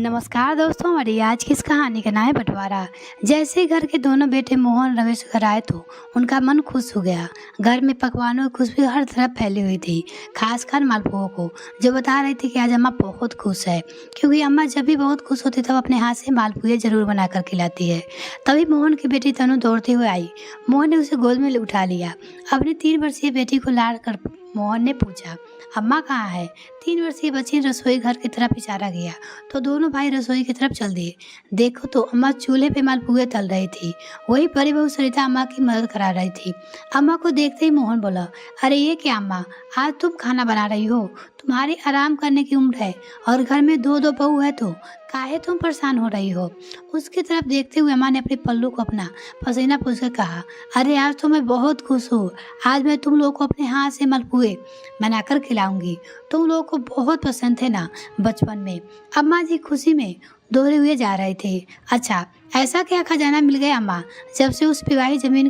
नमस्कार दोस्तों, हमारी आज की इस कहानी का नाम है बंटवारा। जैसे ही घर के दोनों बेटे मोहन रमेश घर आए तो उनका मन खुश हो गया। घर में पकवानों की खुशबू हर तरफ फैली हुई थी, खासकर मालपुओं को, जो बता रही थी कि आज अम्मा बहुत खुश है, क्योंकि अम्मा जब भी बहुत खुश होती तब अपने हाथ से मालपुए जरूर बना कर खिलाती है। तभी मोहन की बेटी तनु दौड़ती हुई आई। मोहन ने उसे गोद में उठा लिया। अपनी 3 वर्षीय बेटी को लाड़ कर मोहन ने पूछा, अम्मा कहाँ है? 3 वर्षीय बच्ची ने रसोई घर की तरफ इशारा किया तो दोनों भाई रसोई की तरफ चल दिए। देखो तो अम्मा चूल्हे पे मालपुए तल रही थी। वही बड़ी बहू सरिता अम्मा की मदद करा रही थी। अम्मा को देखते ही मोहन बोला, अरे ये क्या अम्मा, आज तुम खाना बना रही हो? तुम्हारी आराम करने की उम्र है और घर में दो दो बहू है तो काहे तुम परेशान हो रही हो? उसकी तरफ देखते हुए अम्मा ने अपने पल्लू को अपना पसीना पूछकर कहा, अरे आज तो मैं बहुत खुश हूँ। आज मैं तुम लोग को अपने हाथ से मालपुए बनाकर खिलाऊंगी। तुम लोगों को बहुत पसंद थे ना बचपन में। अम्मा जी खुशी में दोहरे हुए जा रहे थे। अच्छा, ऐसा क्या खजाना मिल गया अम्मा? जब से उस विवाहित जमीन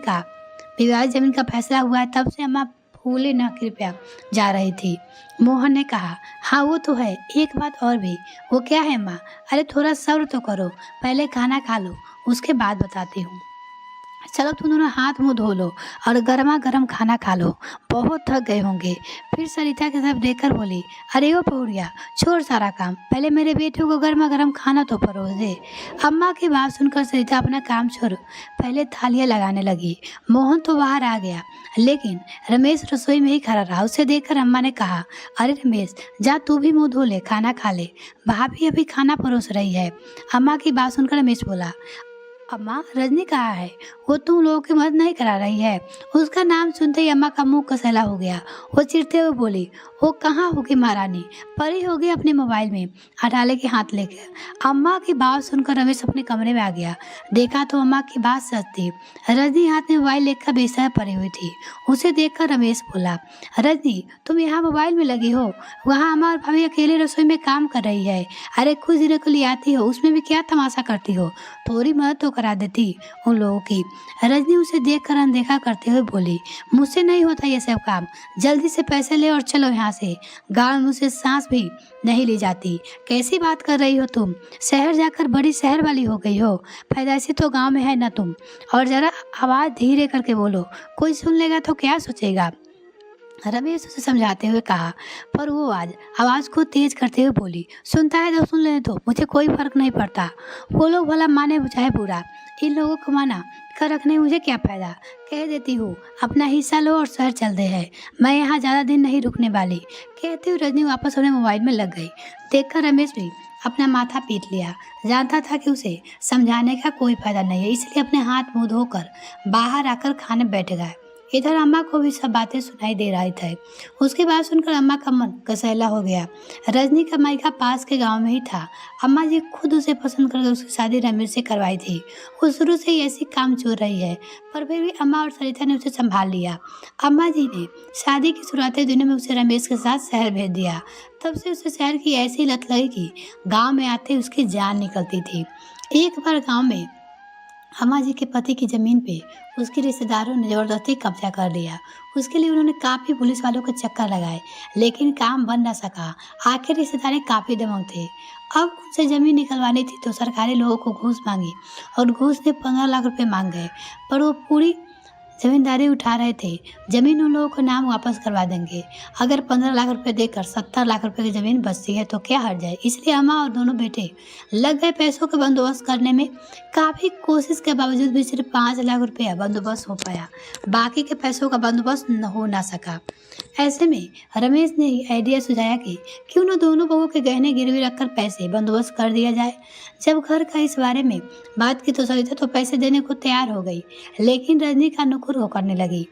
का फैसला हुआ है तब से अम्मा फूले न कृपया जा रही थी। मोहन ने कहा, हाँ वो तो है, एक बात और भी। वो क्या है अम्मा? अरे थोड़ा सब्र तो करो, पहले खाना खा लो, उसके बाद बताती हूँ। चलो तुम दोनों हाथ मुंह धो लो और गर्मा गर्म खाना खा लो, बहुत थक गए होंगे। फिर सरिता की तरफ देखकर बोली, अरे वो पहुरिया, छोड़ सारा काम, पहले मेरे बेटे को गर्मा गर्म खाना तो परोस दे। अम्मा की बात सुनकर सरिता अपना काम छोड़ पहले थालियाँ लगाने लगी। मोहन तो बाहर आ गया, लेकिन रमेश रसोई में ही खड़ा रहा। उसे देखकर अम्मा ने कहा, अरे रमेश, जा तू भी मुंह धो ले, खाना खा ले, भाभी अभी खाना परोस रही है। अम्मा की बात सुनकर रमेश बोला, अम्मा रजनी कहाँ है? वो तुम लोगों की मदद नहीं करा रही है? उसका नाम सुनते ही अम्मा का मुंह कसैला हो गया। वो चिढ़ते हुए बोली, वो कहाँ होगी महारानी, परी होगी अपने मोबाइल में अटाले के हाथ लेके। अम्मा की बात सुनकर रमेश अपने कमरे में आ गया। देखा तो अम्मा की बात सच थी। रजनी हाथ में मोबाइल लेकर बेसहारा पड़ी हुई थी। उसे देखकर रमेश बोला, रजनी तुम यहाँ मोबाइल में लगी हो? वहाँ अम्मा और भाभी अकेले रसोई में काम कर रही है। अरे कुछ दिनों के लिए आती हो, उसमें भी क्या तमाशा करती हो? थोड़ी मदद तो करा देती उन लोगों की। रजनी उसे देखकर अनदेखा करते हुए बोली, मुझसे नहीं होता ये सब काम, जल्दी से पैसे ले और चलो यहाँ से। गाँव में मुझसे सांस भी नहीं ली जाती। कैसी बात कर रही हो तुम? शहर जाकर बड़ी शहर वाली हो गई हो, पैदाइशी तो गाँव में है ना तुम। और जरा आवाज़ धीरे करके बोलो, कोई सुन लेगा तो क्या सोचेगा? रमेश उसे समझाते हुए कहा, पर वो आज आवाज़ को तेज करते हुए बोली, सुनता है तो सुन लेने दो, मुझे कोई फर्क नहीं पड़ता। वो लोग भला माने चाहे बुरा, इन लोगों को माना कर रखने मुझे क्या फायदा? कह देती हूँ अपना हिस्सा लो और शहर चलते हैं, मैं यहाँ ज़्यादा दिन नहीं रुकने वाली। कहते हुए रजनी वापस अपने मोबाइल में लग गई। देखकर रमेश भी अपना माथा पीट लिया। जानता था कि उसे समझाने का कोई फायदा नहीं है, इसलिए अपने हाथ मुंह धोकर बाहर आकर खाने बैठ गए। इधर अम्मा को भी सब बातें सुनाई दे रही थी। उसकी बात सुनकर अम्मा का मन कसैला हो गया। रजनी का मायका पास के गांव में ही था। अम्मा जी खुद उसे पसंद करके उसकी शादी रमेश से करवाई थी। वो शुरू से ही ऐसी काम चोर रही है, पर फिर भी अम्मा और सरिता ने उसे संभाल लिया। अम्मा जी ने शादी की शुरुआती दिनों में उसे रमेश के साथ शहर भेज दिया। तब से उसे शहर की ऐसी लत लगी कि गाँव में आते उसकी जान निकलती थी। एक बार गाँव में अम्मा जी के पति की जमीन पे उसके रिश्तेदारों ने जबरदस्ती कब्जा कर लिया। उसके लिए उन्होंने काफी पुलिस वालों के चक्कर लगाए, लेकिन काम बन न सका। आखिर रिश्तेदार काफी दमक थे। अब उनसे जमीन निकलवानी थी तो सरकारी लोगों को घूस मांगी और घूस ने 15 लाख रुपए मांग गए, पर वो पूरी जमींदारी उठा रहे थे। जमीन उन लोगों को नाम वापस करवा देंगे। अगर 15 लाख रुपए देकर 70 लाख रुपए की जमीन बचती है तो क्या हट जाए। इसलिए अम्मा और दोनों बेटे लग गए पैसों का बंदोबस्त करने में। काफी कोशिश के बावजूद भी सिर्फ 5 लाख रुपया बंदोबस्त हो पाया, बाकी के पैसों का बंदोबस्त हो ना सका। ऐसे में रमेश ने आइडिया सुझाया कि क्यों न दोनों बहू के गहने गिरवी रखकर पैसे बंदोबस्त कर दिया जाए। जब घर का इस बारे में बात की तो सरिता तो पैसे देने को तैयार हो गई, लेकिन रजनी का नुकुर हो करने लगी।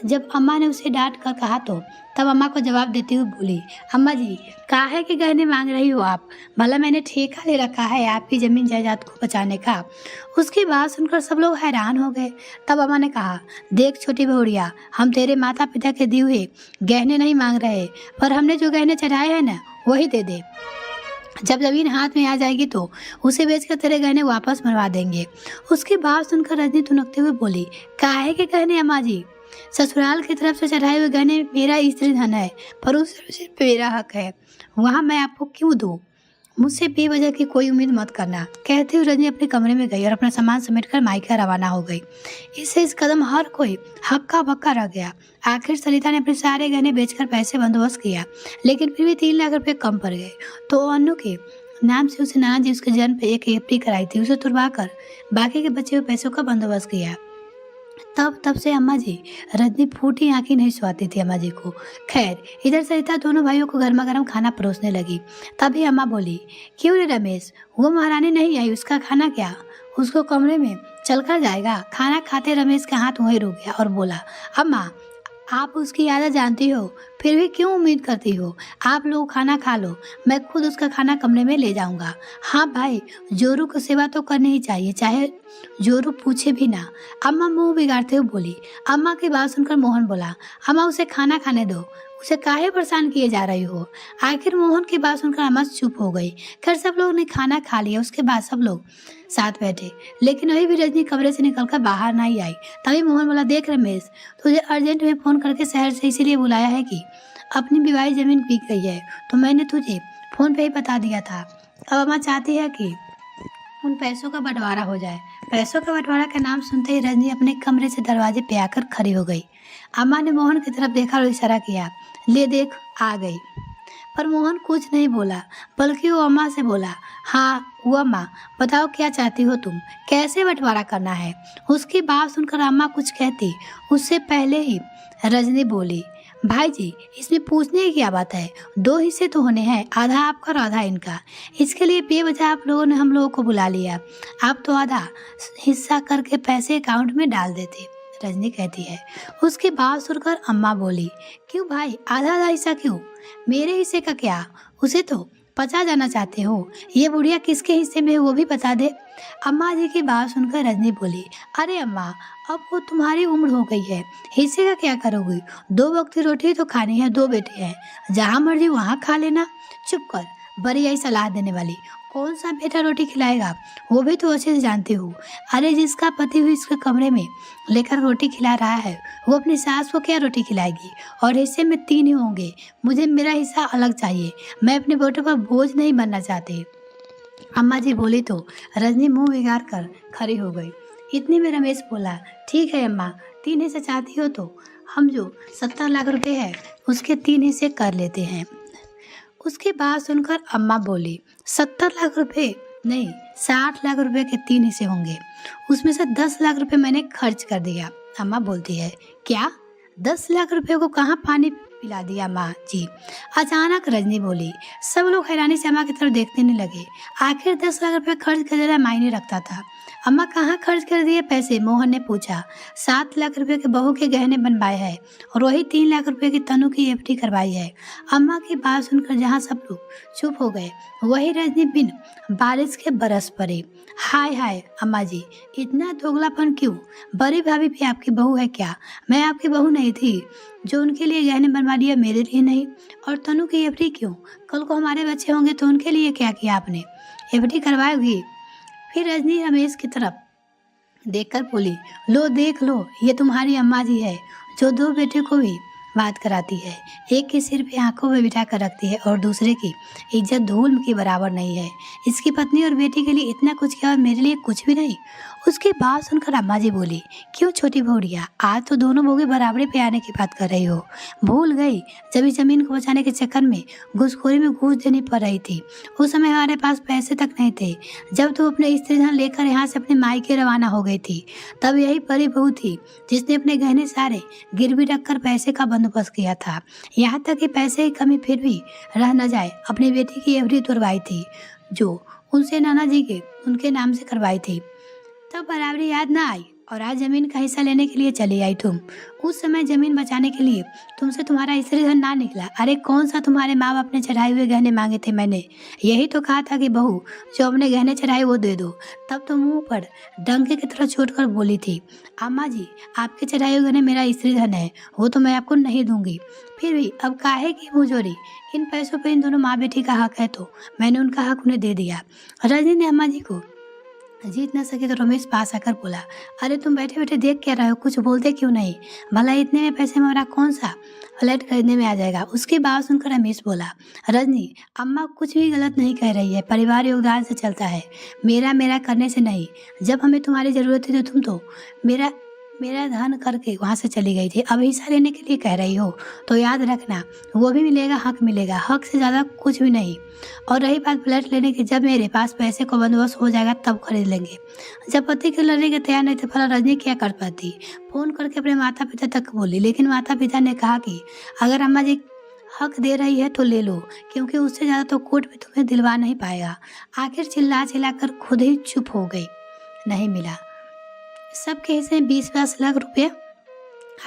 जब अम्मा ने उसे डांट कर कहा तो तब अम्मा को जवाब देती हुई बोली, अम्मा जी काहे के गहने मांग रही हो आप? भला मैंने ठेका ले रखा है आपकी जमीन जायदाद को बचाने का? उसकी बात सुनकर सब लोग हैरान हो गए। तब अम्मा ने कहा, देख छोटी बहुड़िया, हम तेरे माता पिता के दिए हुए गहने नहीं मांग रहे, पर हमने जो गहने चढ़ाए हैं ना वही दे दे। जब जमीन हाथ में आ जाएगी तो उसे बेचकर तेरे गहने वापस मरवा देंगे। उसकी बात सुनकर रजनी तुनकते हुए बोली, काहे के गहने अम्मा जी? ससुराल की तरफ से चढ़ाए हुए गहने मेरा स्त्री धन है, पर उस पे मेरा हक है, वहाँ मैं आपको क्यों दूँ? मुझसे बेवजह की कोई उम्मीद मत करना, कहते हुए रजनी अपने कमरे में गई और अपना सामान समेटकर मायके रवाना हो गई। इससे इस कदम हर कोई हक्का बक्का रह गया। आखिर सरिता ने अपने सारे गहने बेचकर पैसे बंदोबस्त किया, लेकिन फिर भी 3 लाख रुपए कम पड़ गए। तो अनु के नाम से उसे नाना जी उसके जन्म पे एक एफडी कराई थी, उसे तुड़वा कर बाकी के बचे हुए पैसों का बंदोबस्त किया। तब से अम्मा जी रजनी फूटी आंखें नहीं सुहाती थी अम्मा जी को। खैर, इधर सरिता दोनों भाइयों को गर्मा गर्म खाना परोसने लगी। तभी अम्मा बोली, क्यों रे रमेश, वो महारानी नहीं आई, उसका खाना क्या? उसको कमरे में चलकर जाएगा। खाना खाते रमेश का हाथ वहीं रुक गया और बोला, अम्मा आप उसकी आदत जानती हो, फिर भी क्यों उम्मीद करती हो? आप लोग खाना खा लो, मैं खुद उसका खाना कमरे में ले जाऊंगा। हाँ भाई, जोरू को सेवा तो करनी ही चाहिए, चाहे जोरू पूछे भी ना। अम्मा मुंह बिगाड़ते हुए बोली। अम्मा की बात सुनकर मोहन बोला, अम्मा उसे खाना खाने दो, उसे काहे परेशान किए जा रही हो? आखिर मोहन की बात सुनकर अम्मा चुप हो गई। खैर, सब लोग ने खाना खा लिया। उसके बाद सब लोग साथ बैठे, लेकिन अभी भी रजनी कमरे से निकलकर बाहर नहीं आई। तभी मोहन बोला, देख रमेश, तुझे अर्जेंट में फोन करके शहर से इसीलिए बुलाया है कि अपनी विवाहित जमीन बिक गई है, तो मैंने तुझे फोन पे ही बता दिया था। अब अम्मा चाहती है कि उन पैसों का बंटवारा हो जाए। पैसों का बंटवारा का नाम सुनते ही रजनी अपने कमरे से दरवाजे पे आकर खड़ी हो गई। अम्मा ने मोहन की तरफ देखा और इशारा किया, ले देख आ गई। पर मोहन कुछ नहीं बोला, बल्कि वो अम्मा से बोला, हाँ वो अम्मा, बताओ क्या चाहती हो तुम, कैसे बंटवारा करना है? उसकी बात सुनकर अम्मा कुछ कहती उससे पहले ही रजनी बोली, भाई जी, इसमें पूछने की क्या बात है? 2 हिस्से तो होने हैं, आधा आपका और आधा इनका। इसके लिए बेवजह आप लोगों ने हम लोगों को बुला लिया। आप तो आधा हिस्सा करके पैसे अकाउंट में डाल देते, रजनी कहती है। उसकी बात सुनकर अम्मा बोली, क्यों भाई, आधा आधा हिस्सा क्यों? मेरे हिस्से का क्या? उसे तो पचा जाना चाहते हो? ये बुढ़िया किसके हिस्से में है वो भी बता दे। अम्मा जी की बात सुनकर रजनी बोली, अरे अम्मा, अब वो तुम्हारी उम्र हो गई है, हिस्से का क्या करोगी? 2 वक्त की रोटी तो खानी है, 2 बेटे हैं, जहाँ मर्जी वहाँ खा लेना। चुप कर, बड़ी आई सलाह देने वाली। कौन सा बेटा रोटी खिलाएगा, वो भी तो अच्छे से जानती हूँ। अरे जिसका पति हुई इसके कमरे में लेकर रोटी खिला रहा है, वो अपनी सास को क्या रोटी खिलाएगी? और हिस्से में 3 ही होंगे, मुझे मेरा हिस्सा अलग चाहिए। मैं अपने बेटों पर बोझ नहीं बनना चाहती। अम्मा जी बोली तो रजनी मुंह बिगाड़ कर खड़ी हो गई। इतने में रमेश बोला, ठीक है अम्मा, 3 हिस्से चाहती हो तो हम जो 70 लाख रुपए है उसके 3 हिस्से कर लेते हैं। उसकी बात सुनकर अम्मा बोली, 70 लाख रुपए नहीं, 60 लाख रुपए के 3 हिस्से होंगे, उसमें से 10 लाख रुपए मैंने खर्च कर दिया। अम्मा बोलती है, क्या 10 लाख रुपए को कहाँ पानी पिला दिया माँ जी? अचानक रजनी बोली। सब लोग हैरानी से अम्मा की तरफ देखने लगे। आखिर 10 लाख रुपए खर्च कर देना मायने रखता था। अम्मा कहाँ खर्च कर दिए पैसे? मोहन ने पूछा। 7 लाख रुपए के बहू के गहने बनवाए हैं और वही 3 लाख रुपए की तनु की एफडी करवाई है। अम्मा की बात सुनकर जहाँ सब लोग चुप हो गए, वही रजनी बिन बारिश के बरस पड़े। हाय हाय अम्मा जी, इतना दोगलापन क्यों? बड़ी भाभी भी आपकी बहू है क्या? मैं आपकी बहू नहीं थी जो उनके लिए गहने बनवा दिया, मेरे लिए नहीं? और तनु की एफडी क्यों? कल को हमारे बच्चे होंगे तो उनके लिए क्या किया आपने? एफडी करवाओगी? फिर रजनी रमेश की तरफ देखकर बोली, लो देख लो, ये तुम्हारी अम्मा जी है जो 2 बेटे को भी बात कराती है। एक के सिर पे आंखों में बिठा कर रखती है और दूसरे की इज्जत धूल के बराबर नहीं है। इसकी पत्नी और बेटी के लिए इतना कुछ किया और मेरे लिए कुछ भी नहीं। उसकी बात सुनकर अम्मा जी बोली, क्यों छोटी भौरिया, आज तो दोनों बोगे बराबरी पे आने की बात कर रही हो? भूल गई जब इस जमीन को बचाने के चक्कर में घूसखोरी में घूस देनी पड़ रही थी? उस समय हमारे पास पैसे तक नहीं थे। जब तू अपने स्त्री धन लेकर यहाँ से अपने मायके रवाना हो गई थी, तब यही परी बहू थी जिसने अपने गहने सारे गिरवी रखकर पैसे का बंदोबस्त किया था। यहाँ तक कि पैसे की कमी फिर भी रह न जाए, अपनी बेटी की एफडी तुड़वाई थी जो उनसे नाना जी के उनके नाम से करवाई थी। तब बराबरी याद ना आई और आज जमीन का हिस्सा लेने के लिए चली आई तुम। उस समय जमीन बचाने के लिए तुमसे तुम्हारा स्त्री धन ना निकला। अरे कौन सा तुम्हारे माँ बाप ने चढ़ाए हुए गहने मांगे थे? मैंने यही तो कहा था कि बहू जो अपने गहने चढ़ाए वो दे दो। तब तो मुंह पर डंके की तरह छोड़कर बोली थी, अम्मा जी आपके चढ़ाए हुए गहने मेरा स्त्री धन है, वो तो मैं आपको नहीं दूंगी। फिर भी अब काहे की मुंहजोरी? इन पैसों पर इन दोनों माँ बेटी का हक है तो मैंने उनका हक उन्हें दे दिया। रजनी ने अम्मा जी को जीत न सके तो रमेश पास आकर बोला, अरे तुम बैठे बैठे देख क्या रहे हो, कुछ बोलते क्यों नहीं? भला इतने में पैसे में हमारा कौन सा फ्लैट खरीदने में आ जाएगा? उसकी बात सुनकर रमेश बोला, रजनी अम्मा कुछ भी गलत नहीं कह रही है, परिवार योगदान से चलता है, मेरा मेरा करने से नहीं। जब हमें तुम्हारी ज़रूरत थी तो तुम तो मेरा मेरा धन करके वहाँ से चली गई थी, अब हिस्सा लेने के लिए कह रही हो तो याद रखना वो भी मिलेगा, हक मिलेगा, हक से ज़्यादा कुछ भी नहीं। और रही बात फ्लैट लेने की, जब मेरे पास पैसे का बंदोबस्त हो जाएगा तब खरीद लेंगे। जब पति के लड़ने के तैयार नहीं थे, भला रजनी क्या कर पाती? फ़ोन करके अपने माता पिता तक बोली, लेकिन माता पिता ने कहा कि अगर अम्मा जी हक दे रही है तो ले लो, क्योंकि उससे ज़्यादा तो कोर्ट में तुम्हें दिलवा नहीं पाएगा। आखिर चिल्ला चिल्ला कर खुद ही चुप हो गई, नहीं मिला। सबके हिस्से में 20-20 लाख रुपए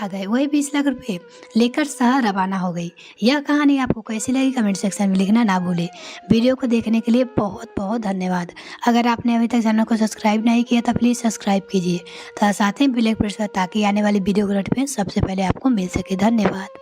आ गए। वही 20 लाख रुपए लेकर शहर रवाना हो गई। यह कहानी आपको कैसी लगी कमेंट सेक्शन में लिखना ना भूले। वीडियो को देखने के लिए बहुत बहुत धन्यवाद। अगर आपने अभी तक चैनल को सब्सक्राइब नहीं किया तो प्लीज़ सब्सक्राइब कीजिए तथा साथ ही बेल आइकन प्रेस करें ताकि आने वाली वीडियो का नोटिफिकेशन सबसे पहले आपको मिल सके। धन्यवाद।